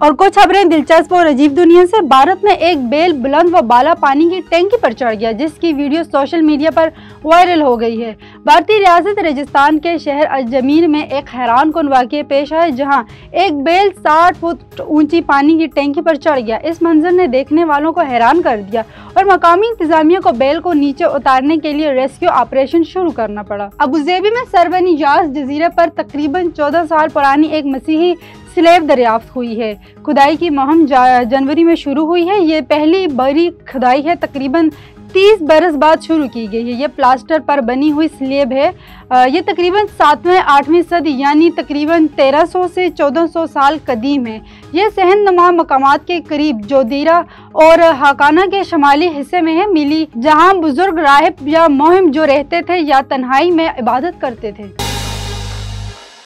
और कुछ खबरें दिलचस्प और अजीब दुनिया से। भारत में एक बैल बुलंद व बाला पानी की टंकी पर चढ़ गया, जिसकी वीडियो सोशल मीडिया पर वायरल हो गई है। भारतीय रियासत राजस्थान के शहर अजमेर में एक हैरानकुन वाक़या पेश आया, जहां एक बैल 60 फुट ऊंची पानी की टंकी पर चढ़ गया। इस मंजर ने देखने वालों को हैरान कर दिया और मकामी इंतजामिया को बैल को नीचे उतारने के लिए रेस्क्यू ऑपरेशन शुरू करना पड़ा। अबुज़ेबी में सरबनियाज जजीरे पर तकरीबन 14 साल पुरानी एक मसीही स्लेब दरियाफ्त हुई है। खुदाई की मुहिम जनवरी में शुरू हुई है। ये पहली बड़ी खुदाई है, तकरीबन 30 बरस बाद शुरू की गई है। ये प्लास्टर पर बनी हुई स्लेब है। ये तकरीबन 7वीं-8वीं सदी यानी तकरीबन 1300 से 1400 साल कदीम है। ये सहनुमा मकामात के करीब जोदीरा और हाकाना के शमाली हिस्से में है मिली, जहाँ बुजुर्ग राहिब या मोहिम जो रहते थे या तन्हाई में इबादत करते थे।